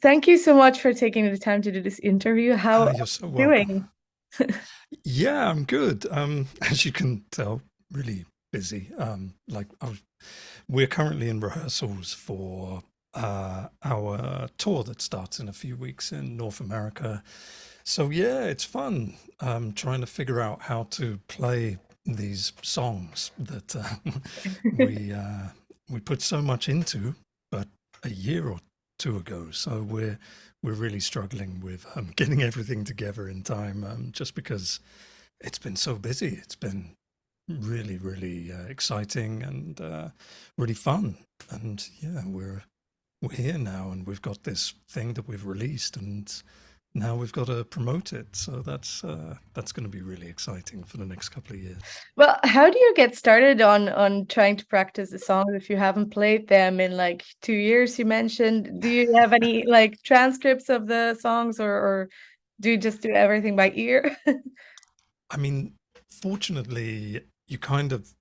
Thank you so much for taking the time to do this interview. How are You're so you welcome. doing? Yeah, I'm good. As you can tell, really busy. We're currently in rehearsals for our tour that starts in a few weeks in North America. So yeah, it's fun. Trying to figure out how to play these songs that we uh, we put so much into, but a year or two ago. So we're really struggling with getting everything together in time, just because it's been so busy. It's been really exciting and really fun. And yeah, we're here now, and we've got this thing that we've released, and now we've got to promote it. So that's going to be really exciting for the next couple of years. Well, how do you get started on trying to practice the songs if you haven't played them in like 2 years, you mentioned? Do you have any like transcripts of the songs or do you just do everything by ear? I mean, fortunately, you kind of,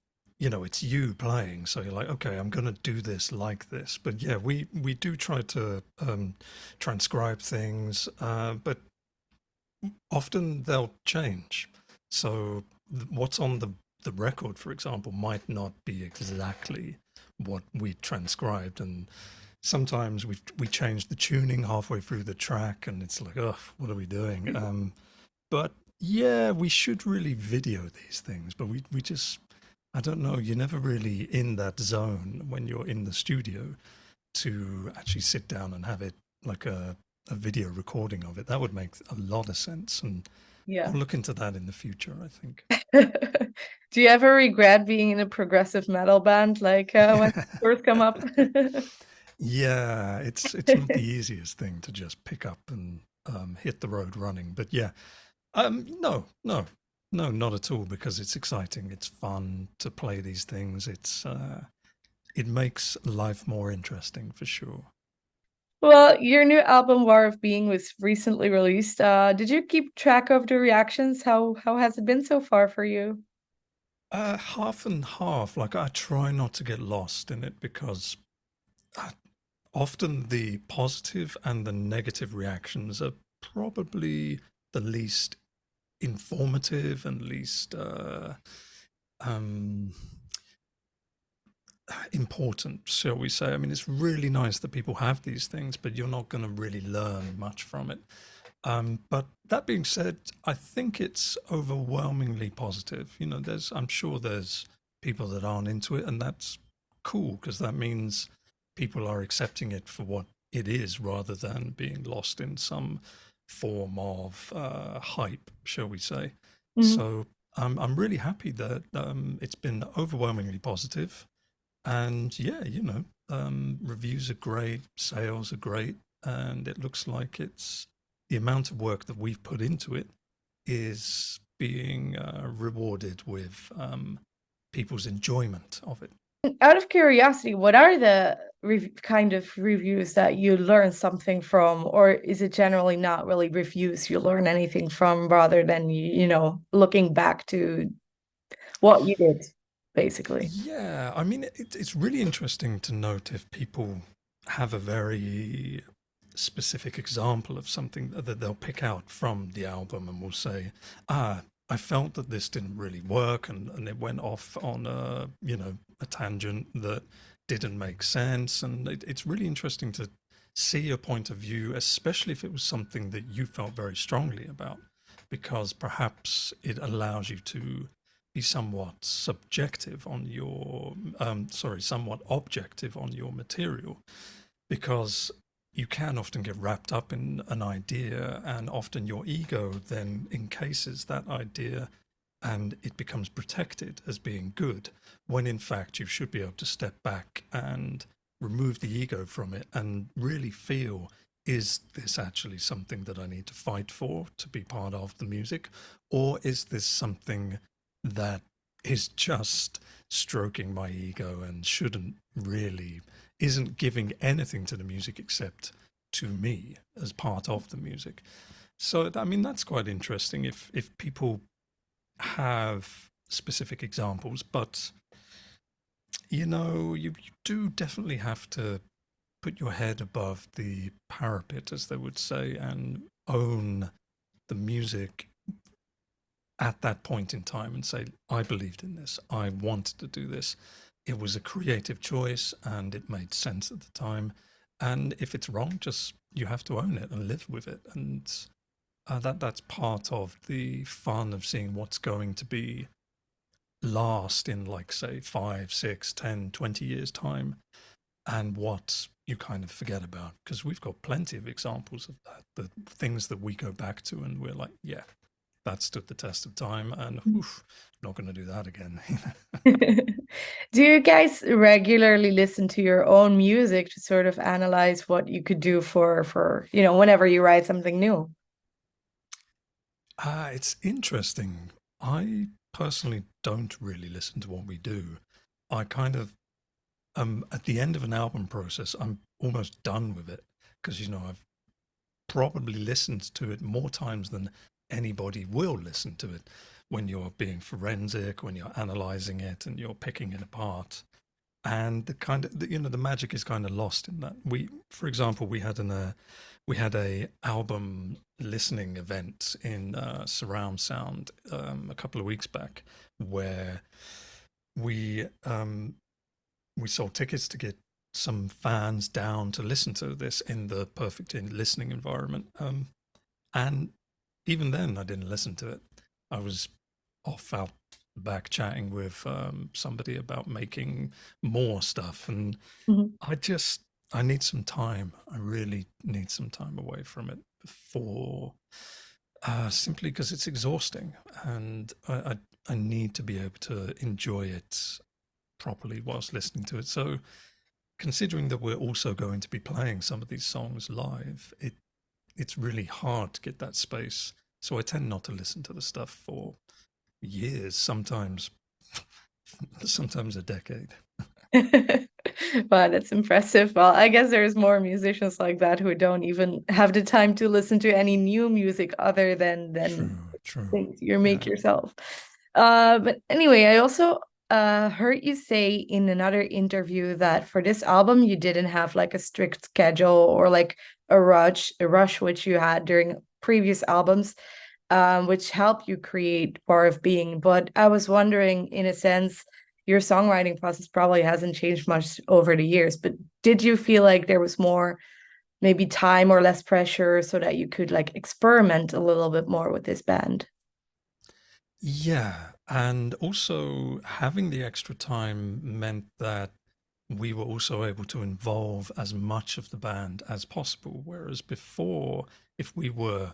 it's you playing, so you're like, okay, I'm going to do this like this. But yeah, we do try to transcribe things, but often they'll change. So what's on the record, for example, might not be exactly what we transcribed, and sometimes we change the tuning halfway through the track, and it's like, oh, what are we doing? But yeah, we should really video these things, but we just, I don't know, you're never really in that zone when you're in the studio to actually sit down and have it like a video recording of it. That would make a lot of sense. And I'll Yeah. look into that in the future, I think. Do you ever regret being in a progressive metal band like when first come up? Yeah, it's not the easiest thing to just pick up and hit the road running. But yeah, no, not at all, because it's exciting. It's fun to play these things. It makes life more interesting for sure. Well, your new album War of Being was recently released. Did you keep track of the reactions? How has it been so far for you? Half and half. Like, I try not to get lost in it, because uh, often the positive and the negative reactions are probably the least informative and least um, important, shall we say. I mean, it's really nice that people have these things, but you're not going to really learn much from it. But that being said, I think it's overwhelmingly positive. I'm sure there's people that aren't into it, and that's cool, because that means people are accepting it for what it is rather than being lost in some form of hype, shall we say. Mhm. So I'm really happy that it's been overwhelmingly positive. And yeah, reviews are great, sales are great, and it looks like it's the amount of work that we've put into it is being rewarded with people's enjoyment of it. Out of curiosity, what are the kind of reviews that you learn something from, or is it generally not really reviews you learn anything from rather than looking back to what you did, basically? Yeah, I mean, it's really interesting to note if people have a very specific example of something that they'll pick out from the album and will say, I felt that this didn't really work, and it went off on a tangent that didn't make sense. And it's really interesting to see a point of view, especially if it was something that you felt very strongly about, because perhaps it allows you to be somewhat subjective on your, somewhat objective on your material, because you can often get wrapped up in an idea, and often your ego then encases that idea, and it becomes protected as being good, when in fact you should be able to step back and remove the ego from it and really feel, is this actually something that I need to fight for to be part of the music, or is this something that is just stroking my ego and shouldn't really, isn't giving anything to the music except to me as part of the music. So I mean, that's quite interesting if people have specific examples, but you do definitely have to put your head above the parapet, as they would say, and own the music at that point in time and say, I believed in this. I wanted to do this. It was a creative choice and it made sense at the time. And if it's wrong, just you have to own it and live with it. And that's part of the fun of seeing what's going to be last in, like, say, 5, 6, 10, 20 years time, and what you kind of forget about, because we've got plenty of examples of that, the things that we go back to and we're like, yeah, that stood the test of time, and oof, not going to do that again. Do you guys regularly listen to your own music to sort of analyze what you could do for whenever you write something new? It's interesting. I personally don't really listen to what we do. I kind of at the end of an album process, I'm almost done with it, because I've probably listened to it more times than anybody will listen to it, when you're being forensic, when you're analyzing it and you're picking it apart. And the kind of the magic is kind of lost in that. For example, we had a album listening event in surround sound a couple of weeks back, where we we sold tickets to get some fans down to listen to this in the perfect listening environment. And even then, I didn't listen to it. I was off out back chatting with somebody about making more stuff, and Mhm. I need some time. I really need some time away from it before, simply because it's exhausting, and I need to be able to enjoy it properly whilst listening to it. So, considering that we're also going to be playing some of these songs live, it's really hard to get that space. So I tend not to listen to the stuff for years, sometimes a decade. Wow, that's impressive. Well, I guess there's more musicians like that who don't even have the time to listen to any new music other than True. things you make Yeah. yourself. But anyway, I also heard you say in another interview that for this album you didn't have like a strict schedule or like a rush which you had during previous albums, which helped you create Bar of Being. But I was wondering, in a sense, your songwriting process probably hasn't changed much over the years, but did you feel like there was more maybe time or less pressure so that you could like experiment a little bit more with this band? Yeah. And also having the extra time meant that we were also able to involve as much of the band as possible. Whereas before, if we were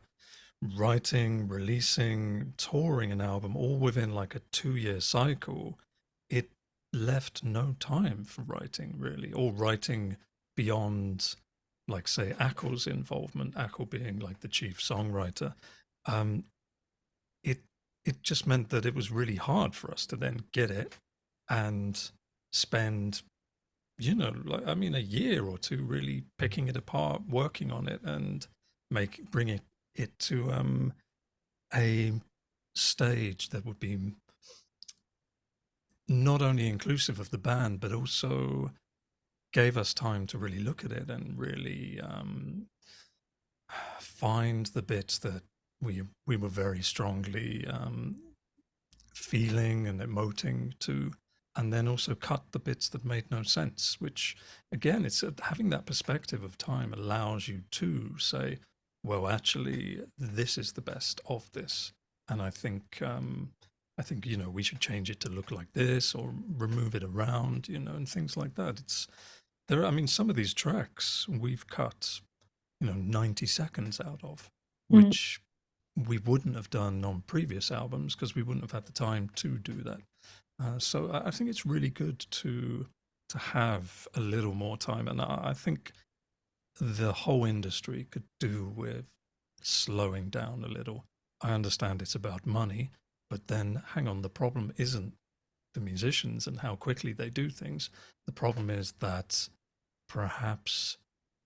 writing, releasing, touring an album all within like a 2-year cycle, it left no time for writing, really, or writing beyond, like, say, Ackle's involvement, Ackle being like the chief songwriter. Um, it it just meant that it was really hard for us to then get it and spend, like, I mean, a year or two really picking it apart, working on it, and bring it to a stage that would be not only inclusive of the band, but also gave us time to really look at it and really find the bits that we were very strongly feeling and emoting to, and then also cut the bits that made no sense. Which, again, it's having that perspective of time allows you to say, well, actually, this is the best of this, and I think we should change it to look like this or remove it around, and things like that. It's there. I mean, some of these tracks we've cut 90 seconds out of, Mm. which we wouldn't have done on previous albums because we wouldn't have had the time to do that. So I think it's really good to have a little more time, and I think the whole industry could do with slowing down a little. I understand it's about money, but then hang on, the problem isn't the musicians and how quickly they do things. The problem is that perhaps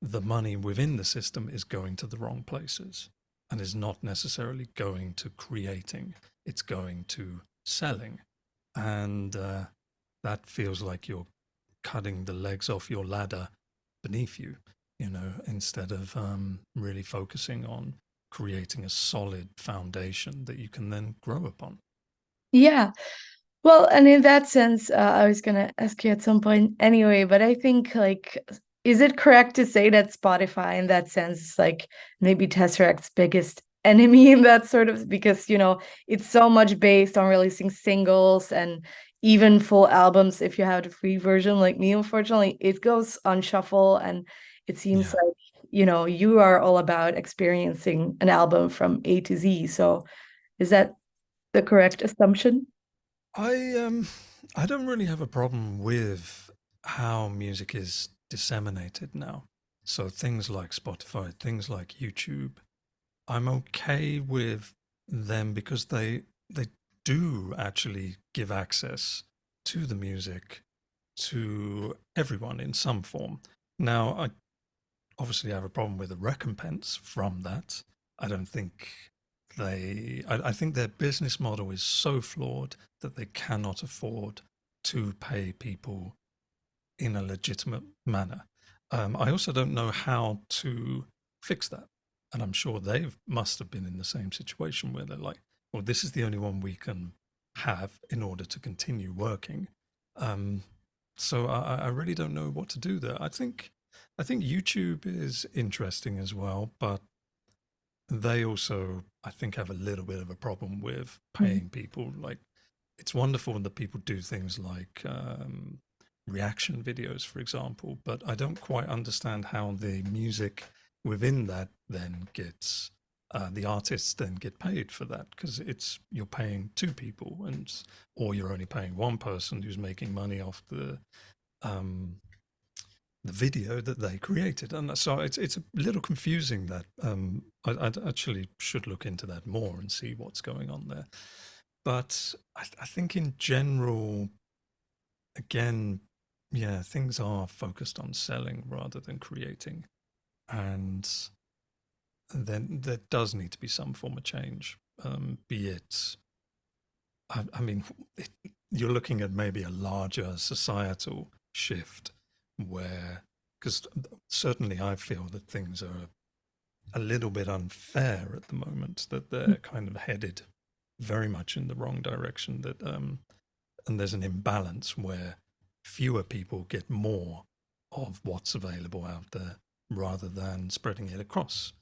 the money within the system is going to the wrong places and is not necessarily going to creating, it's going to selling. And that feels like you're cutting the legs off your ladder beneath you, instead of really focusing on creating a solid foundation that you can then grow upon. Yeah. Well, and in that sense, I was gonna ask you at some point anyway, but I think like, is it correct to say that Spotify in that sense is like maybe Tesseract's biggest enemy in that sort of, because it's so much based on releasing singles and even full albums if you have the free version. Like me, unfortunately, it goes on shuffle, and it seems Yeah. like, you are all about experiencing an album from A to Z. So is that the correct assumption? I I don't really have a problem with how music is disseminated now. So things like Spotify, things like YouTube, I'm okay with them because they do actually give access to the music to everyone in some form. Now, I obviously have a problem with the recompense from that. I don't think I think their business model is so flawed that they cannot afford to pay people in a legitimate manner. I also don't know how to fix that. And I'm sure they must have been in the same situation where they're like, well, this is the only one we can have in order to continue working. Um, so I really don't know what to do there. I think YouTube is interesting as well, but they also, I think, have a little bit of a problem with Mhm. paying people. Like, it's wonderful that people do things like reaction videos, for example, but I don't quite understand how the music within that then gets the artists then get paid for that, because you're paying two people, or you're only paying one person who's making money off um, the video that they created. And so it's a little confusing that I actually should look into that more and see what's going on there. But I think in general, again, yeah, things are focused on selling rather than creating. And then there does need to be some form of change, be it, I mean, you're looking at maybe a larger societal shift where, because certainly I feel that things are a little bit unfair at the moment, that they're kind of headed very much in the wrong direction, that and there's an imbalance where fewer people get more of what's available out there rather than spreading it across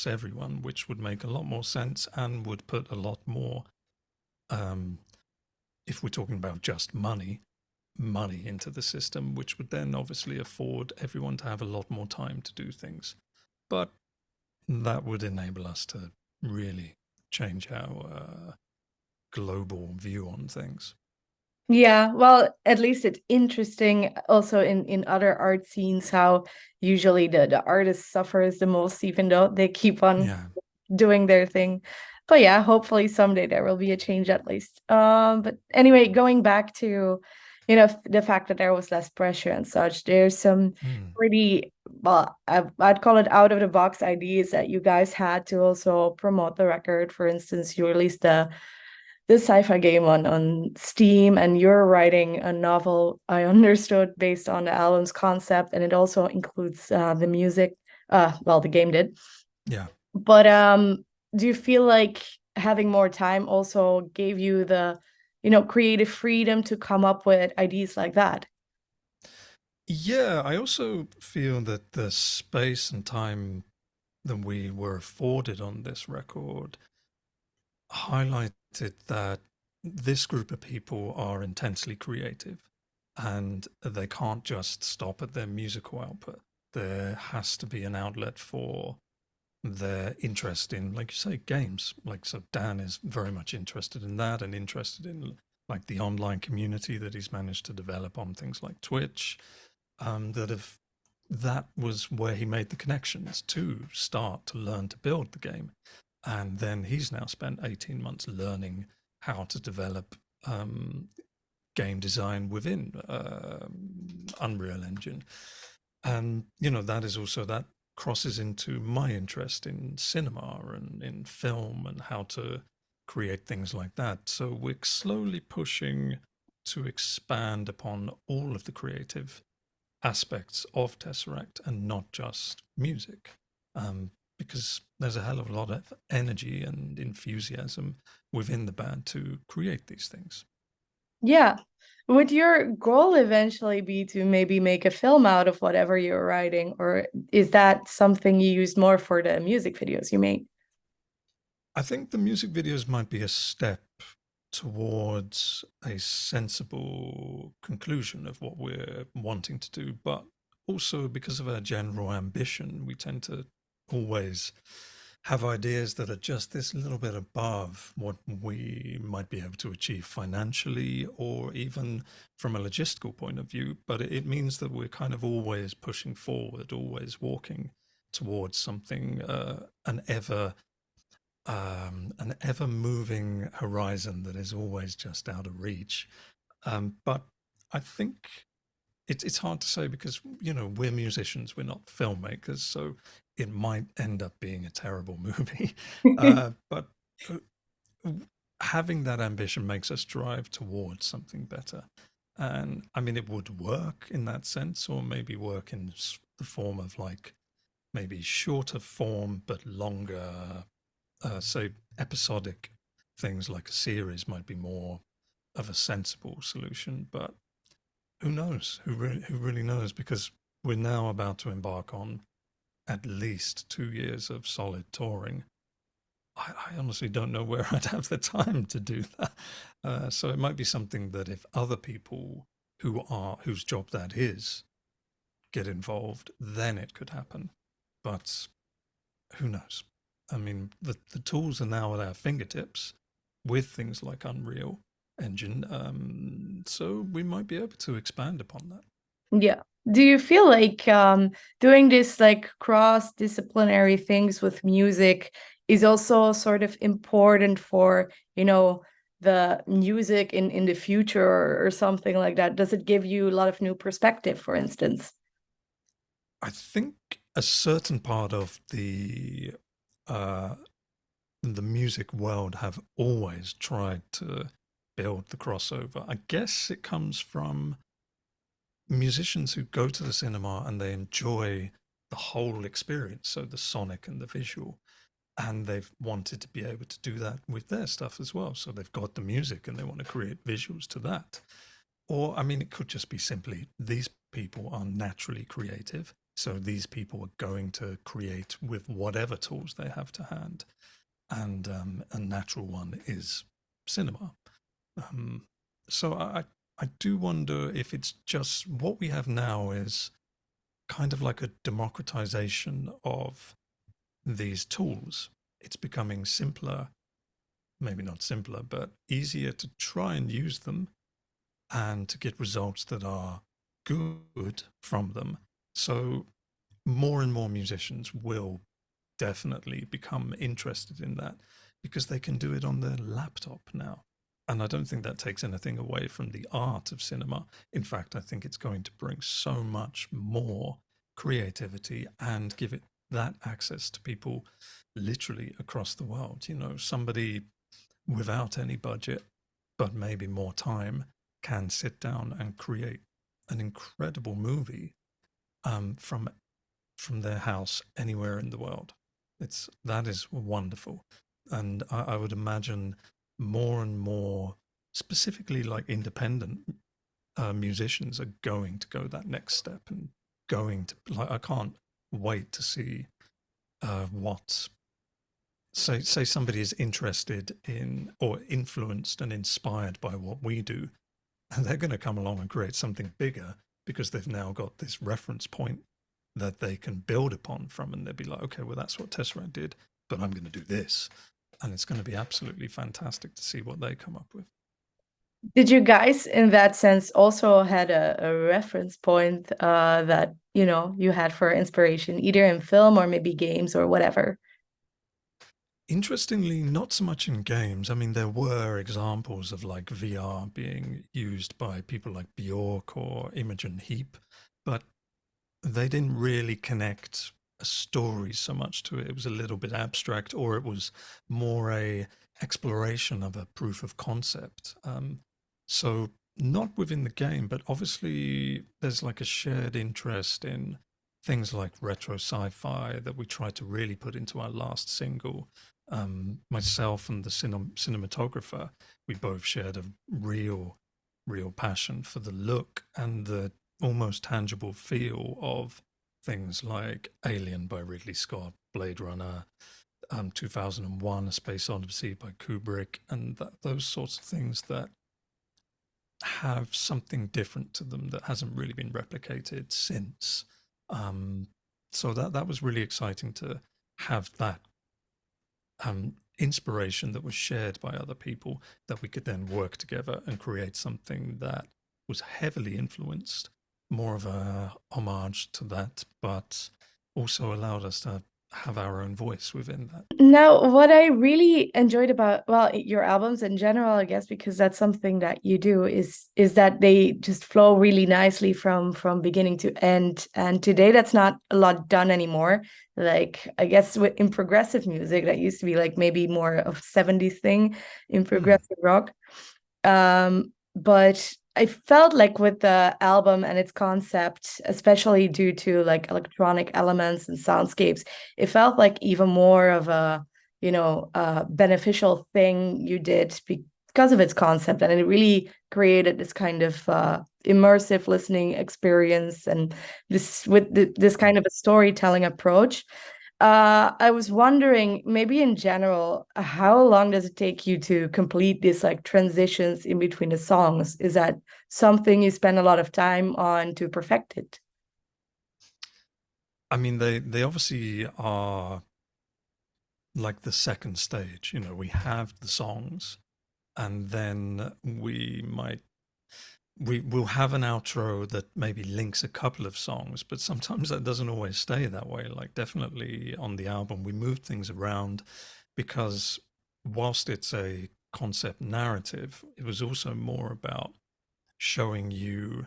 everyone, which would make a lot more sense and would put a lot more, um, if we're talking about just money into the system, which would then obviously afford everyone to have a lot more time to do things. But that would enable us to really change our global view on things. Yeah, well, at least it's interesting also in other art scenes how usually the artist suffers the most, even though they keep on Yeah. doing their thing. But yeah, hopefully someday there will be a change at least. But anyway, going back to, the fact that there was less pressure and such, there's some Mm. pretty, well, I'd call it out of the box ideas that you guys had to also promote the record. For instance, you released the sci-fi game on Steam, and you're writing a novel, I understood, based on the album's concept, and it also includes the music. Well, the game did. Yeah. But do you feel like having more time also gave you the, creative freedom to come up with ideas like that? Yeah, I also feel that the space and time that we were afforded on this record highlighted that this group of people are intensely creative and they can't just stop at their musical output. There has to be an outlet for their interest in, like you say, games. Like, so Dan is very much interested in that and interested in like the online community that he's managed to develop on things like Twitch. That was where he made the connections to start to learn to build the game. And then he's now spent 18 months learning how to develop game design within Unreal Engine. And, that is also, that crosses into my interest in cinema and in film and how to create things like that. So we're slowly pushing to expand upon all of the creative aspects of Tesseract and not just music, because there's a hell of a lot of energy and enthusiasm within the band to create these things. Yeah. Would your goal eventually be to maybe make a film out of whatever you're writing, or is that something you use more for the music videos you make? I think the music videos might be a step towards a sensible conclusion of what we're wanting to do, but also because of our general ambition, we tend to always have ideas that are just this little bit above what we might be able to achieve financially or even from a logistical point of view. But it means that we're kind of always pushing forward, always walking towards something, an ever moving horizon that is always just out of reach. But I think it's hard to say because, you know, we're musicians, we're not filmmakers, so it might end up being a terrible movie. But uh, having that ambition makes us drive towards something better. And I mean, it would work in that sense, or maybe work in the form of like maybe shorter form but longer, say episodic things like a series might be more of a sensible solution. But who knows? Who really knows? Because we're now about to embark on at least 2 years of solid touring. I honestly don't know where I'd have the time to do that. So it might be something that if other people whose job that is get involved, then it could happen. But who knows? I mean, the tools are now at our fingertips with things like Unreal Engine, so we might be able to expand upon that. Yeah. Do you feel like doing this like cross-disciplinary things with music is also sort of important for, the music in the future or something like that? Does it give you a lot of new perspective, for instance? I think a certain part of uh, the music world have always tried to build the crossover. I guess it comes from musicians who go to the cinema and they enjoy the whole experience, so the sonic and the visual, and they've wanted to be able to do that with their stuff as well. So they've got the music and they want to create visuals to that. Or, I mean, it could just be simply these people are naturally creative. So these people are going to create with whatever tools they have to hand. And a natural one is cinema. Um, so I do wonder if it's just what we have now is kind of like a democratization of these tools. It's becoming simpler, maybe not simpler, but easier to try and use them and to get results that are good from them. So more and more musicians will definitely become interested in that because they can do it on their laptop now. And I don't think that takes anything away from the art of cinema. In fact, I think it's going to bring so much more creativity and give it that access to people literally across the world. You know, somebody without any budget, but maybe more time, can sit down and create an incredible movie from their house anywhere in the world. That is wonderful, and I would imagine more and more, specifically like independent musicians, are going to go that next step and going to like. I can't wait to see what say somebody is interested in or influenced and inspired by what we do, and they're going to come along and create something bigger because they've now got this reference point that they can build upon from, and they'll be like, okay, well, that's what Tesseract did, but I'm going to do this, and it's going to be absolutely fantastic to see what they come up with. Did you guys, in that sense, also had a reference point that, you had for inspiration, either in film or maybe games or whatever? Interestingly, not so much in games. I mean, there were examples of like VR being used by people like Bjork or Imogen Heap, but they didn't really connect a story so much to it. It was a little bit abstract, or it was more a exploration of a proof of concept. So not within the game, but obviously there's like a shared interest in things like retro sci-fi that we tried to really put into our last single. Myself and the cinematographer, we both shared a real passion for the look and the almost tangible feel of things like Alien by Ridley Scott, Blade Runner, 2001: A Space Odyssey by Kubrick, and those sorts of things that have something different to them that hasn't really been replicated since. Um, so that was really exciting to have that inspiration that was shared by other people, that we could then work together and create something that was heavily influenced, more of a homage to that, but also allowed us to have our own voice within that. Now, what I really enjoyed about, well, your albums in general, I guess, because that's something that you do, is that they just flow really nicely from beginning to end. And today that's not a lot done anymore. Like, I guess in progressive music, that used to be like maybe more of 70s thing in Hmm. progressive rock. But I felt like with the album and its concept, especially due to like electronic elements and soundscapes, it felt like even more of a, beneficial thing you did because of its concept. And it really created this kind of immersive listening experience and this kind of a storytelling approach. I was wondering, maybe in general, how long does it take you to complete these like transitions in between the songs? Is that something you spend a lot of time on to perfect it? I mean, they obviously are like the second stage. You know, we have the songs, and then we'll have an outro that maybe links a couple of songs, but sometimes that doesn't always stay that way. Like definitely on the album, we moved things around because whilst it's a concept narrative, it was also more about showing you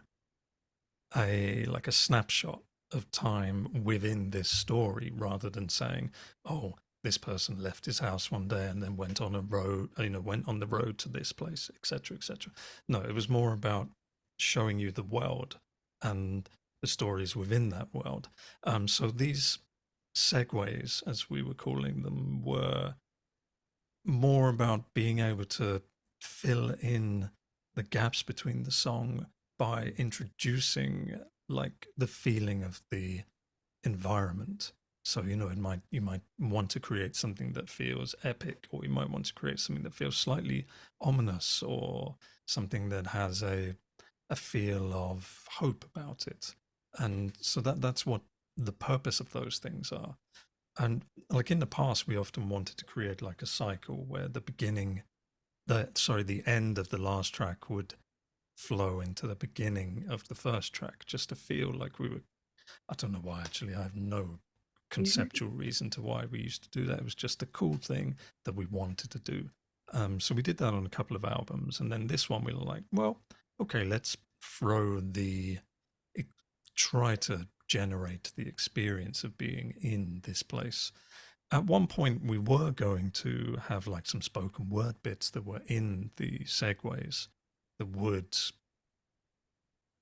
a snapshot of time within this story rather than saying, oh, this person left his house one day and then went on a road, went on the road to this place, etc., etc. No, it was more about showing you the world and the stories within that world. So these segues, as we were calling them, were more about being able to fill in the gaps between the song by introducing like the feeling of the environment. So you might want to create something that feels epic, or you might want to create something that feels slightly ominous, or something that has a feel of hope about it. And so that's what the purpose of those things are. And like in the past, we often wanted to create like a cycle where the end of the last track would flow into the beginning of the first track, just to feel like we were. I don't know why, actually. I have no conceptual reason to why we used to do that. It was just a cool thing that we wanted to do. So we did that on a couple of albums. And then this one, we were like, well, okay, let's throw try to generate the experience of being in this place. At one point, we were going to have like some spoken word bits that were in the segues that would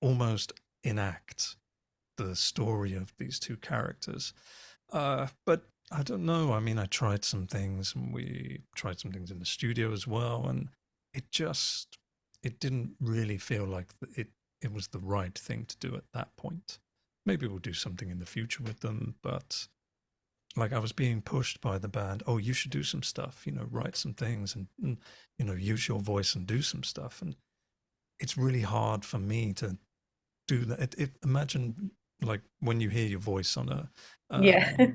almost enact the story of these two characters. But I don't know. I mean, I tried some things, and we tried some things in the studio as well, and it didn't really feel like it was the right thing to do at that point. Maybe we'll do something in the future with them, but like I was being pushed by the band. Oh, you should do some stuff. Write some things and use your voice and do some stuff. And it's really hard for me to do that. Imagine like when you hear your voice on a Yeah.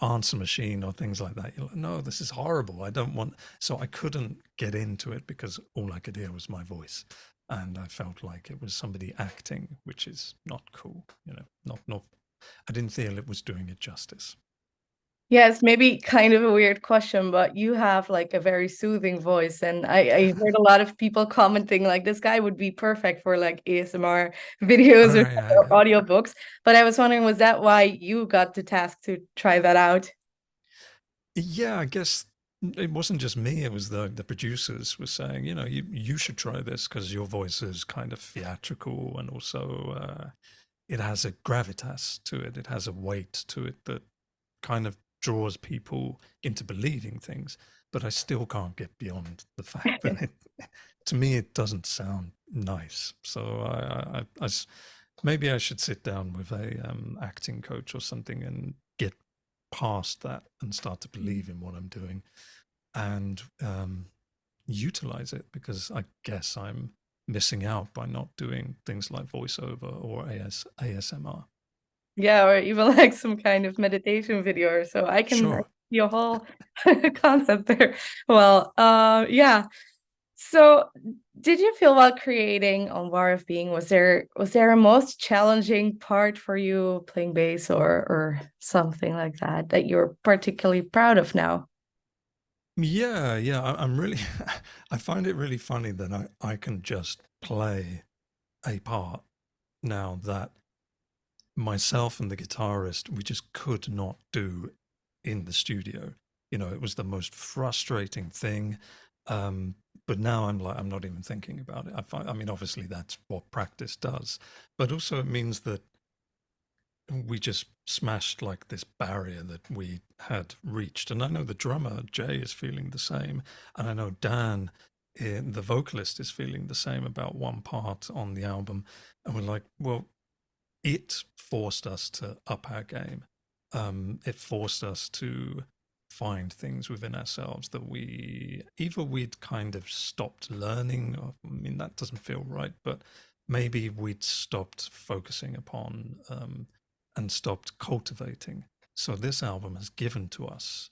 answer machine or things like that. You're like, no, this is horrible. I don't want. So I couldn't get into it because all I could hear was my voice, and I felt like it was somebody acting, which is not cool. Not. I didn't feel it was doing it justice. Yes, maybe kind of a weird question, but you have like a very soothing voice. And I heard a lot of people commenting like this guy would be perfect for like ASMR videos Oh or yeah, audiobooks. But I was wondering, was that why you got the task to try that out? yeah. I guess it wasn't just me, it was the producers were saying, you should try this because your voice is kind of theatrical, and also it has a gravitas to it. It has a weight to it that kind of draws people into believing things. But I still can't get beyond the fact that to me, it doesn't sound nice. So maybe I should sit down with a acting coach or something and get past that and start to believe in what I'm doing and utilize it, because I guess I'm missing out by not doing things like voiceover or ASMR. Yeah, or even like some kind of meditation video or so. I Sure. see a whole concept there. Well, yeah. So did you feel while creating on War of Being, was there a most challenging part for you playing bass or something like that you're particularly proud of now? Yeah. I'm really, I find it really funny that I can just play a part now that myself and the guitarist, we just could not do in the studio. It was the most frustrating thing. But now I'm like, I'm not even thinking about it. I mean, obviously that's what practice does, but also it means that we just smashed like this barrier that we had reached. And I know the drummer, Jay, is feeling the same. And I know Dan, the vocalist, is feeling the same about one part on the album. And we're like, well, it forced us to up our game. It forced us to find things within ourselves that we'd kind of stopped learning. Or, I mean, that doesn't feel right, but maybe we'd stopped focusing upon and stopped cultivating. So this album has given to us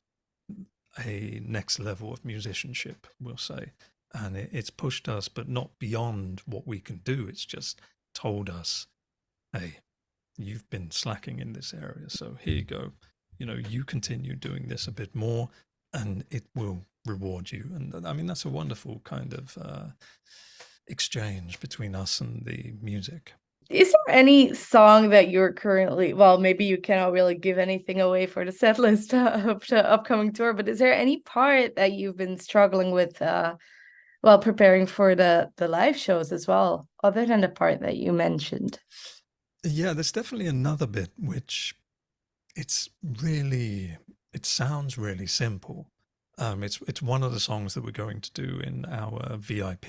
a next level of musicianship, we'll say. And it's pushed us, but not beyond what we can do. It's just told us, hey, you've been slacking in this area. So here you go. You continue doing this a bit more and it will reward you. And I mean, that's a wonderful kind of exchange between us and the music. Is there any song that you're currently, well, maybe you cannot really give anything away for the set list of the upcoming tour, but is there any part that you've been struggling with while preparing for the live shows as well, other than the part that you mentioned? Yeah, there's definitely another bit which it sounds really simple. It's one of the songs that we're going to do in our VIP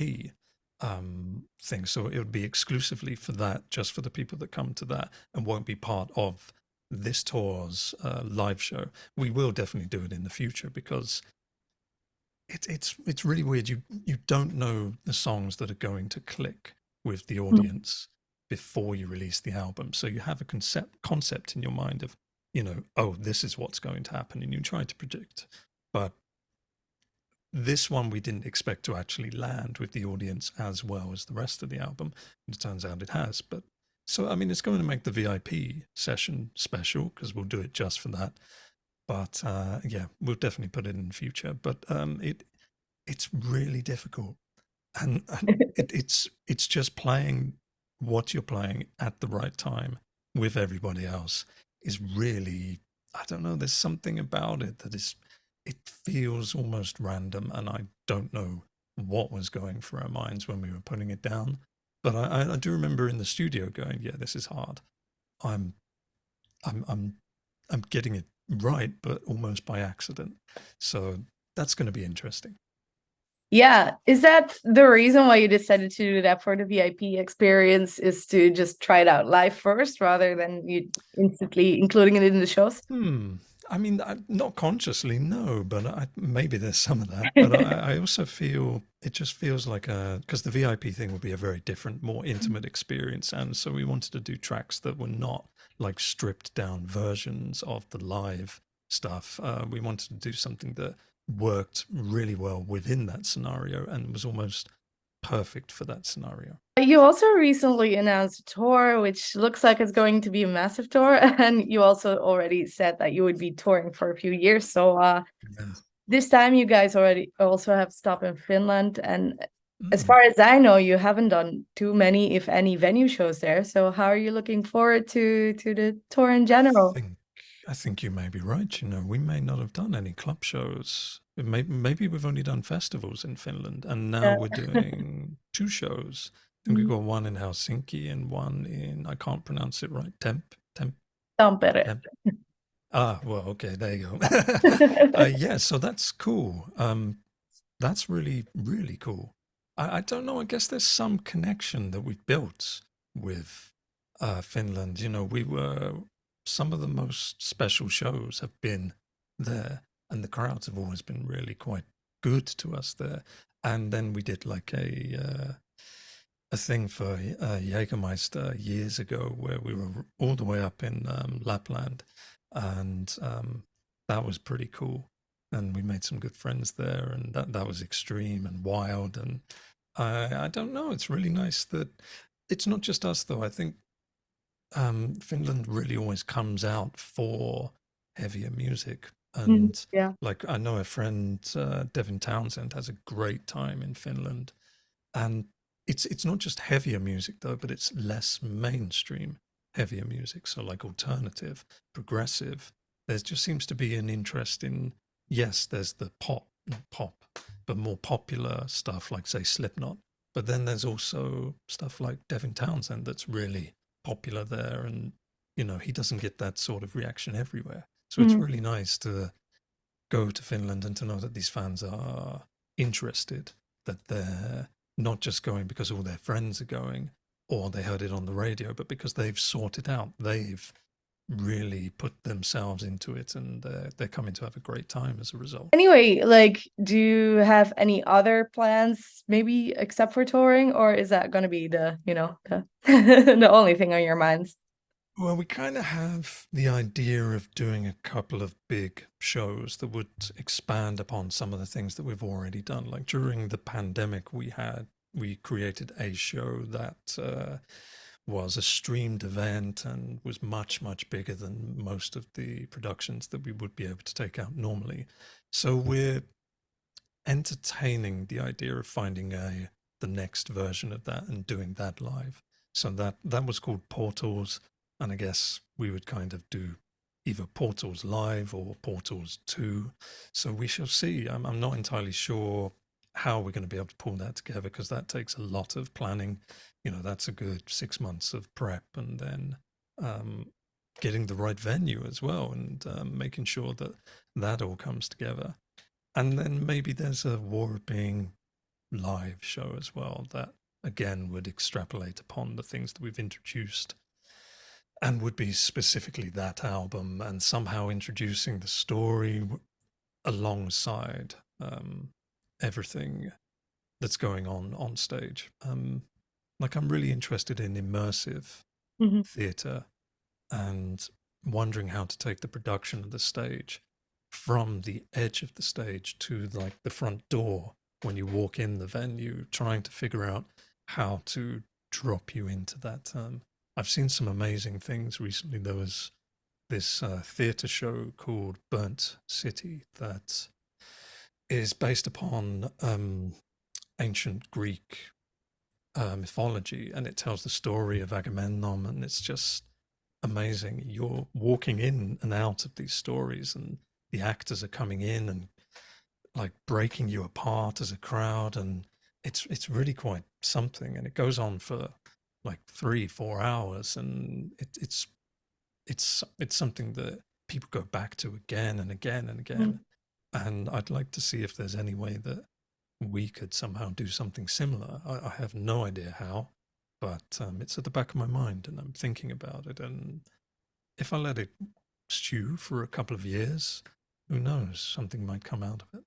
thing. So it would be exclusively for that, just for the people that come to that, and won't be part of this tour's live show. We will definitely do it in the future because it's really weird. You don't know the songs that are going to click with the audience before you release the album. So you have a concept in your mind of, oh, this is what's going to happen, and you try to predict. But this one we didn't expect to actually land with the audience as well as the rest of the album. And it turns out it has. But so, I mean, it's going to make the VIP session special because we'll do it just for that. But yeah, we'll definitely put it in the future. But it's really difficult, and it's just playing what you're playing at the right time with everybody else is really, I don't know, there's something about it that it feels almost random, and I don't know what was going through our minds when we were putting it down. But I do remember in the studio going, yeah, this is hard. I'm I'm I'm I'm getting it right, but almost by accident. So that's going to be interesting. Yeah, is that the reason why you decided to do that for the VIP experience, is to just try it out live first rather than you instantly including it in the shows? I mean, not consciously, no, but maybe there's some of that. But I also feel it just feels like because the VIP thing will be a very different, more intimate experience. And so we wanted to do tracks that were not like stripped down versions of the live stuff. We wanted to do something that worked really well within that scenario and was almost perfect for that scenario. You also recently announced a tour, which looks like it's going to be a massive tour, and you also already said that you would be touring for a few years. So Yeah. this time you guys already also have stop in Finland, and as Mm. far as I know, you haven't done too many, if any, venue shows there. So how are you looking forward to the tour in general? think I think you may be right. We may not have done any club shows Maybe we've only done festivals in Finland, and now Yeah. we're doing two shows. I think we've Mm. got one in Helsinki and one in, I can't pronounce it right, Tampere. Temp. Ah, well, okay, there you go. Yeah, so that's cool. That's really, really cool. I don't know. I guess there's some connection that we've built with Finland. You know, some of the most special shows have been there, and the crowds have always been really quite good to us there. And then we did like a thing for Jägermeister years ago where we were all the way up in Lapland, and that was pretty cool. And we made some good friends there, and that was extreme and wild. And I don't know, it's really nice that it's not just us though. I think Finland really always comes out for heavier music. Mm, And yeah. like I know a friend, Devin Townsend, has a great time in Finland, and it's not just heavier music though, but it's less mainstream heavier music. So like alternative, progressive. There just seems to be an interest in, yes, there's the pop, not pop, but more popular stuff like say Slipknot. But then there's also stuff like Devin Townsend that's really popular there, and you know he doesn't get that sort of reaction everywhere. So it's Mhm. really nice to go to Finland and to know that these fans are interested, that they're not just going because all their friends are going or they heard it on the radio, but because they've sought it out. They've really put themselves into it, and they're coming to have a great time as a result. Anyway, like, do you have any other plans, maybe except for touring, or is that going to be the the only thing on your minds? Well, we kind of have the idea of doing a couple of big shows that would expand upon some of the things that we've already done. Like during the pandemic, we created a show that was a streamed event and was much, much bigger than most of the productions that we would be able to take out normally. So we're entertaining the idea of finding the next version of that and doing that live. So that was called Portals, and I guess we would kind of do either Portals live or Portals 2. So we shall see. I'm not entirely sure how we're going to be able to pull that together because that takes a lot of planning. You know, that's a good 6 months of prep, and then um, getting the right venue as well, and making sure that that all comes together. And then maybe there's a War of Being live show as well that again would extrapolate upon the things that we've introduced and would be specifically that album and somehow introducing the story alongside everything that's going on stage. Like I'm really interested in immersive Mhm. theatre and wondering how to take the production of the stage from the edge of the stage to like the front door when you walk in the venue, trying to figure out how to drop you into that. I've seen some amazing things recently. There was this theatre show called Burnt City that is based upon ancient Greek mythology, and it tells the story of Agamemnon, and it's just amazing. You're walking in and out of these stories, and the actors are coming in and like breaking you apart as a crowd, and it's really quite something. And it goes on for like 3 4 hours, and it's something that people go back to again and again and again. Mhm. And I'd like to see if there's any way that we could somehow do something similar. I have no idea how, but it's at the back of my mind, and I'm thinking about it. And if I let it stew for a couple of years, who knows? Something might come out of it.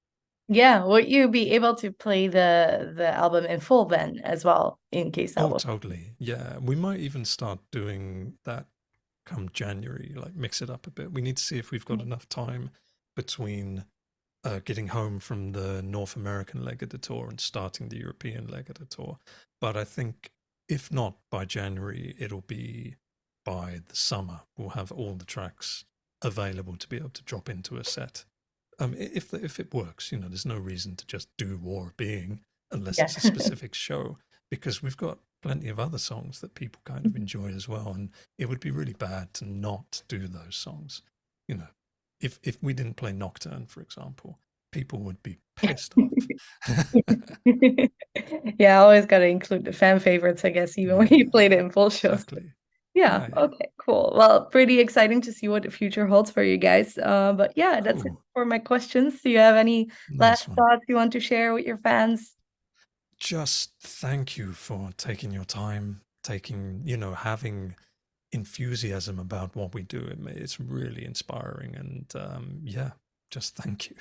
Yeah, would you be able to play the album in full then as well, in case that Oh, was? totally. Yeah, we might even start doing that come January, like mix it up a bit. We need to see if we've got enough time between getting home from the North American leg of the tour and starting the European leg of the tour. But I think if not by January, it'll be by the summer. We'll have all the tracks available to be able to drop into a set. If it works, you know, there's no reason to just do War of Being unless Yeah. it's a specific show, because we've got plenty of other songs that people kind of enjoy as well, and it would be really bad to not do those songs. You know, if we didn't play Nocturne, for example, people would be pissed off. Yeah, I always got to include the fan favorites, I guess, even when you Yeah, played it in full shows. exactly. Yeah, Yeah, yeah. okay, cool. Well, pretty exciting to see what the future holds for you guys. But yeah, that's it Cool. for my questions. Do you have any Nice last one. thoughts you want to share with your fans? Just thank you for taking your time, having enthusiasm about what we do. It's really inspiring. And yeah, just thank you.